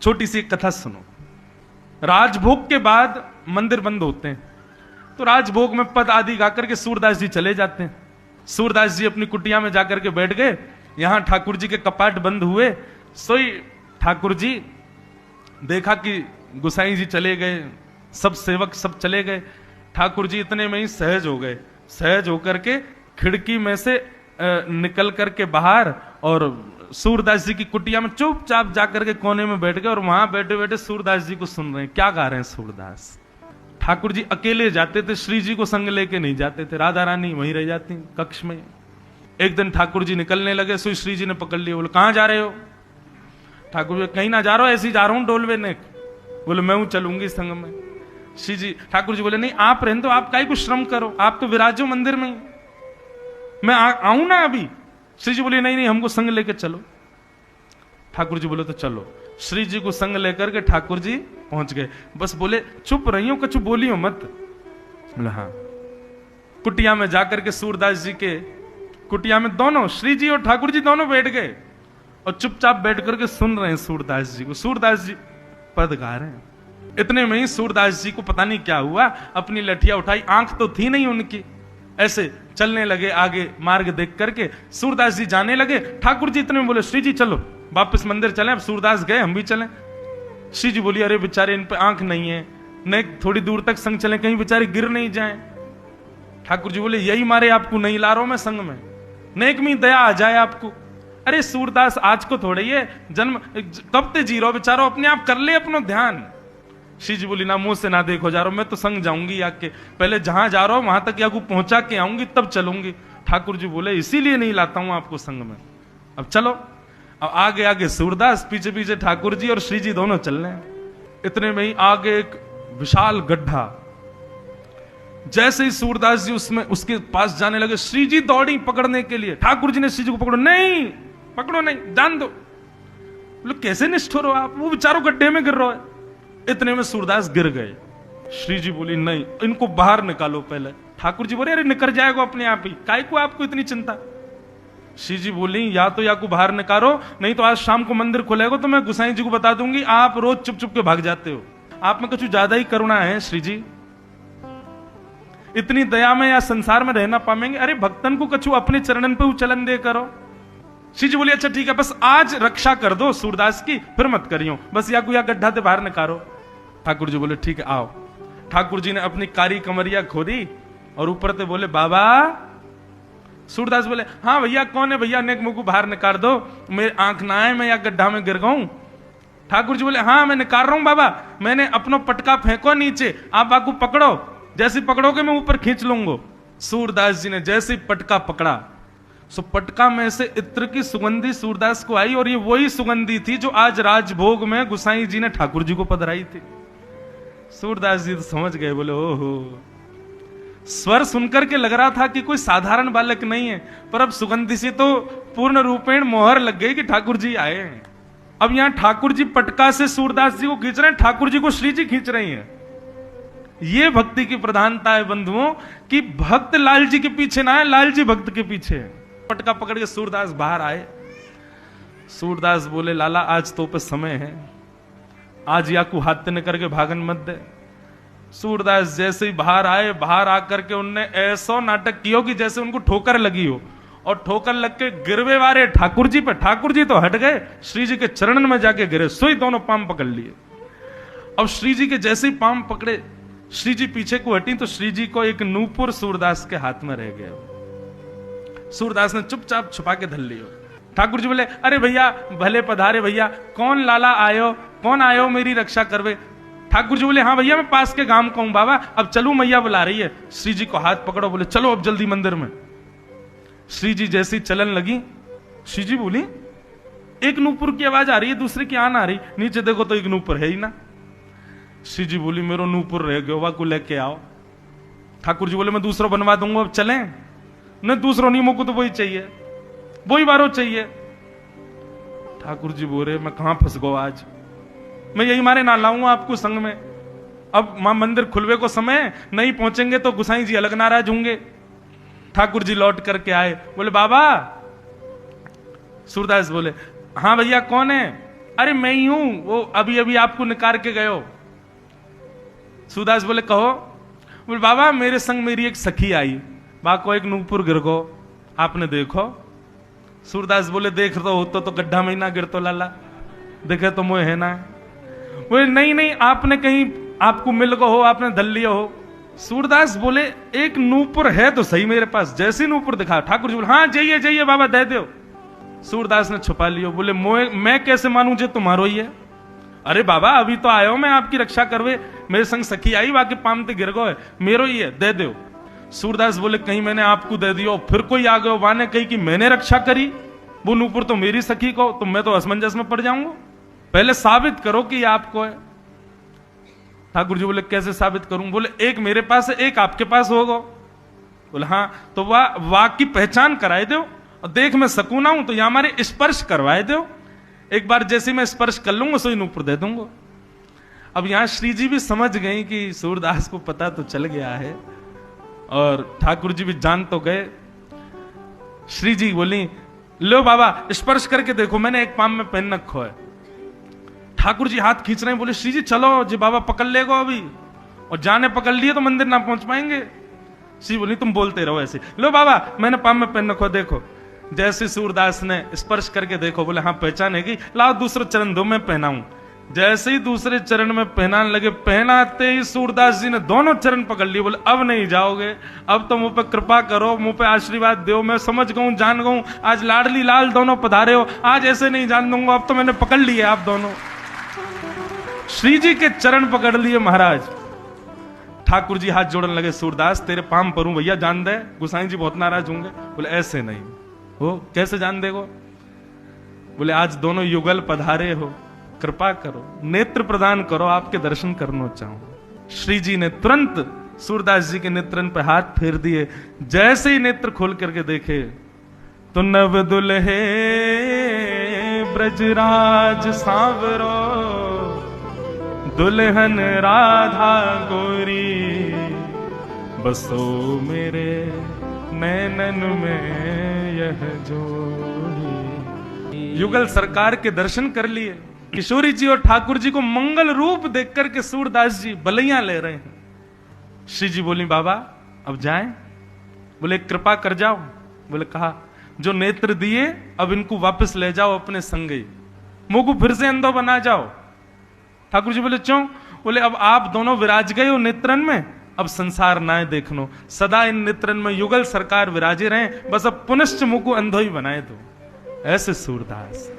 छोटी सी एक कथा सुनो। राजभोग के बाद मंदिर बंद होते हैं, तो राजभोग में पद आदि गाकर के सूरदास जी चले जाते हैं। सूरदास जी अपनी कुटिया में जाकर के बैठ गए। यहां ठाकुर जी के कपाट बंद हुए, सोई ठाकुर जी देखा कि गुसाई जी चले गए, सब सेवक सब चले गए। ठाकुर जी इतने में ही सहज हो गए। सहज होकर के खिड़की में से निकल करके बाहर और सूरदास जी की कुटिया में चुपचाप जाकर के कोने में बैठ गए और वहां बैठे बैठे सूरदास जी को सुन रहे हैं। क्या गा रहे हैं सूरदास? ठाकुर जी अकेले जाते थे, श्री जी को संग लेके नहीं जाते थे। राधा रानी वहीं रह जाती कक्ष में। एक दिन ठाकुर जी निकलने लगे, सो श्री जी ने पकड़ लिया। बोले कहां जा रहे हो? ठाकुर जी कहीं ना जा रहा हो, ऐसे ही जा रहा हूं डोलवे ने। बोले मैं हूं, चलूंगी संग में। श्री जी ठाकुर जी बोले नहीं आप रहने दो, आप काहे को श्रम करो, आप तो विराजो मंदिर में, मैं आऊं ना अभी। श्री जी बोले नहीं नहीं हमको संग लेकर चलो। ठाकुर जी बोले तो चलो। श्री जी को संग लेकर के ठाकुर जी पहुंच गए। बस बोले चुप रही हो, कुछ बोलियो मत। बोले हाँ। कुटिया में जाकर के सूरदास जी के कुटिया में दोनों श्री जी और ठाकुर जी दोनों बैठ गए और चुपचाप बैठ करके सुन रहे हैं सूरदास जी को। सूरदास जी पद गा रहे हैं। इतने में ही सूरदास जी को पता नहीं क्या हुआ, अपनी लठिया उठाई, आंख तो थी नहीं उनकी, ऐसे चलने लगे आगे मार्ग देख करके। सूरदास जी जाने लगे। ठाकुर जी इतने में बोले श्री जी चलो वापस मंदिर चलें। अब सूरदास गए, हम भी चलें। श्री जी बोली अरे बेचारे इन पे आंख नहीं है, नहीं थोड़ी दूर तक संग चलें, कहीं बेचारे गिर नहीं जाएं। ठाकुर जी बोले यही मारे आपको नहीं ला रहा हूं मैं संग में, नेक में दया आ जाए आपको। अरे सूरदास आज को थोड़े ये जन्म कब ते जी रहो बेचारो, अपने आप कर ले अपनो ध्यान। श्री जी बोली ना मुंह से ना देखो जा रहा हूं, मैं तो संग जाऊंगी आके, पहले जहां जा रहा हूं वहां तक याकू पहुंचा के आऊंगी तब चलूंगी। ठाकुर जी बोले इसीलिए नहीं लाता हूं आपको संग में, अब चलो। अब आगे आगे सूरदास, पीछे पीछे ठाकुर जी और श्री जी दोनों चल रहे हैं। इतने में ही आगे एक विशाल गड्ढा। जैसे ही सूरदास जी उसमें उसके पास जाने लगे, श्री जी दौड़ी पकड़ने के लिए। ठाकुर जी ने श्री जी को पकड़ो, नहीं पकड़ो नहीं, जान दो। बोले कैसे निष्ठुर हो आप, वो बेचारो गड्ढे में गिर रहा है। इतने में सूरदास गिर गए। श्री जी बोली नहीं इनको बाहर निकालो पहले। ठाकुर जी बोले अरे निकल जाएगा अपने आप ही, काय को आपको इतनी चिंता। श्री जी बोली या तो या को बाहर निकालो, नहीं तो आज शाम को मंदिर खुलेगा तो मैं गुसाई जी को बता दूंगी आप रोज चुप चुप के भाग जाते हो। आप में कुछ ज्यादा ही करुणा है श्री जी, इतनी दया में या संसार में रहना पाएंगे। अरे भक्तन को कछु अपने चरणन पे उचलन दे करो। श्री जी बोली अच्छा ठीक है, बस आज रक्षा कर दो सूरदास की, फिर मत करियो, बस या को या गड्ढा से बाहर निकालो। ठाकुर जी बोले ठीक है आओ। ठाकुर जी ने अपनी कारी कमरिया खोदी और ऊपर से बोले बाबा। सूरदास बोले हाँ भैया कौन है भैया, नेक मुंह को बाहर निकाल दो, मेरी आंख ना आए मैं या गड्ढा में गिर गऊं। ठाकुर जी बोले हाँ मैं निकाल रहा हूं बाबा, मैंने अपना पटका फेंको नीचे, आप आकू पकड़ो, जैसे पकड़ोगे मैं ऊपर खींच लूंगा। सूरदास जी ने जैसे पटका पकड़ा, सो पटका में से इत्र की सुगंधी सूरदास को आई और ये वही सुगंधी थी जो आज राजभोग में गुसाई जी ने ठाकुर जी को पधराई थी। सूरदास जी तो समझ गए, बोले ओहो। स्वर सुनकर के लग रहा था कि कोई साधारण बालक नहीं है, पर अब सुगंधी से तो पूर्ण रूपेण मोहर लग गई कि ठाकुर जी आए हैं। अब यहां ठाकुर जी पटका से सूरदास जी को खींच रहे हैं, ठाकुर जी को श्री जी खींच रही हैं। ये भक्ति की प्रधानता है बंधुओं, कि भक्त लाल जी के पीछे ना है, लाल जी भक्त के पीछे है। पटका पकड़ के सूरदास बाहर आए। सूरदास बोले लाला आज तो पे समय है, आज या को हाथ न करके भागन मत दे। सूरदास जैसे ही बाहर आए, बाहर आकर के उनने ऐसा नाटक किया कि जैसे उनको ठोकर लगी हो, और ठोकर लग के गिरवे वारे ठाकुर जी पे। ठाकुर जी तो हट गए, श्री जी के चरणन में जाके गिरे, सोई दोनों पांव पकड़ लिए। अब श्री जी के जैसे ही पांव पकड़े, श्री जी पीछे को हटी तो श्री जी को एक नूपुर सूरदास के हाथ में रह गया। सूरदास ने चुपचाप छुपा के धर लियो। ठाकुर जी बोले अरे भैया भले पधारे भैया, कौन लाला आयो, कौन आयो मेरी रक्षा करवे। ठाकुर जी बोले हाँ भैया मैं पास के गांव का हूं बाबा, अब चलू मैया बुला रही है। श्री जी को हाथ पकड़ो, बोले चलो अब जल्दी मंदिर में। श्री जी जैसी चलन लगी, श्री जी बोली एक नूपुर की आवाज आ रही है, दूसरे की आन आ रही, नीचे देखो तो एक नूपुर है ही ना। श्री जी बोली मेरो नूपुर रह गया, वा को लेके आओ। ठाकुर जी बोले मैं दूसरा बनवा दूंगा, अब चलें। न दूसरों नहीं, मुझको तो वही चाहिए, वही बारो चाहिए। ठाकुर जी बोले मैं कहां फंस गो आज, मैं यही मारे ना लाऊंगा आपको संग में। अब मां मंदिर खुलवे को समय, नहीं पहुंचेंगे तो गुसाई जी अलग नाराज होंगे। ठाकुर जी लौट करके आए, बोले बाबा। सूरदास बोले हाँ भैया कौन है। अरे मैं ही हूं, वो अभी अभी आपको निकाल के गए हो। सूरदास बोले कहो। बोले बाबा मेरे संग मेरी एक सखी आई, बाको एक नूपुर गिर गो, आपने देखो। सूरदास बोले देख तो तो गड्ढा में ही ना गिर तो लाला, देखे तो मुझे है ना। बोले नहीं नहीं, आपने कहीं आपको मिल गो हो, आपने धल लिया हो। सूरदास बोले एक नूपुर है तो सही मेरे पास, जैसे नूपुर दिखा। ठाकुर जी बोले हाँ जाइए जाइए बाबा दे दो। सूरदास ने छुपा लियो। बोले मैं कैसे मानू जे तुम्हारो ही है। अरे बाबा अभी तो आयो मैं आपकी रक्षा करवे, मेरे संग सखी आई, बाकी पामते गिर गो है, मेरो ही है, दे दो। सूरदास बोले कहीं मैंने आपको दे दियो, फिर कोई आ गयो वाने कही कि मैंने रक्षा करी, वो नूपुर तो मेरी सखी को, तो मैं तो असमंजस में पड़ जाऊंगा। पहले साबित करो कि आपको है। ठाकुर जी बोले कैसे साबित करूं। बोले एक मेरे पास है, एक आपके पास होगा। बोले हाँ, तो वाक की पहचान कराए दो, और देख मैं सकूं ना हूं तो यहां हमारे स्पर्श करवाए दो। एक बार जैसे मैं स्पर्श कर लूंगा सो नूपुर दे दूंगा। अब यहां श्री जी भी समझ गई कि सूरदास को पता तो चल गया है, और ठाकुर जी भी जान तो गए। श्री जी बोली लो बाबा स्पर्श करके देखो, मैंने एक पाम में पहन रखो है। ठाकुर जी हाथ खींच रहे हैं। बोले श्री जी चलो जी, बाबा पकड़ लेगो अभी, और जाने पकड़ लिए तो मंदिर ना पहुंच पाएंगे। श्री बोली तुम बोलते रहो ऐसे। लो बाबा मैंने पाम में पहन रखो, देखो। जैसे सूरदास ने स्पर्श करके देखो, बोले हाँ पहचानेगी, लाओ दूसरा चरण दो मैं पहनाऊं। जैसे ही दूसरे चरण में पहनाने लगे, पहनाते ही सूरदास जी ने दोनों चरण पकड़ लिए। बोले अब नहीं जाओगे, अब तो मुंह पे कृपा करो, मुंह पे आशीर्वाद दो, मैं समझ गऊं जान गऊं, आज लाडली लाल दोनों पधारे हो, आज ऐसे नहीं जान दूंगा, अब तो मैंने पकड़ लिए आप दोनों। श्री जी के चरण पकड़ लिए महाराज। ठाकुर जी हाथ जोड़ने लगे, सूरदास तेरे पाम परूं भैया, जान दे, गुसाई जी बहुत नाराज होंगे। बोले ऐसे नहीं हो, कैसे जान देगो। बोले आज दोनों युगल पधारे हो, कृपा करो, नेत्र प्रदान करो, आपके दर्शन करना चाहूं। श्री जी ने तुरंत सूरदास जी के नेत्रन पे हाथ फेर दिए। जैसे ही नेत्र खोल करके देखे तो नव दुल्हे ब्रजराज सांवरो, दुल्हन राधा गोरी, बसो मेरे नैनन में यह जोड़ी। युगल सरकार के दर्शन कर लिए। किशोरी जी और ठाकुर जी को मंगल रूप देख करके सूरदास जी बलैया ले रहे हैं। श्री जी बोली बाबा अब जाएं। बोले कृपा कर जाओ। बोले कहा जो नेत्र दिए अब इनको वापस ले जाओ अपने संगे, मुंह को फिर से अंधो बना जाओ। ठाकुर जी बोले क्यों। बोले अब आप दोनों विराज गए हो नेत्रन में, अब संसार ना देखनो, सदा इन नेत्रन में युगल सरकार विराजे रहे, बस अब पुनश्च मुंह को अंधो ही बनाए दो। ऐसे सूरदास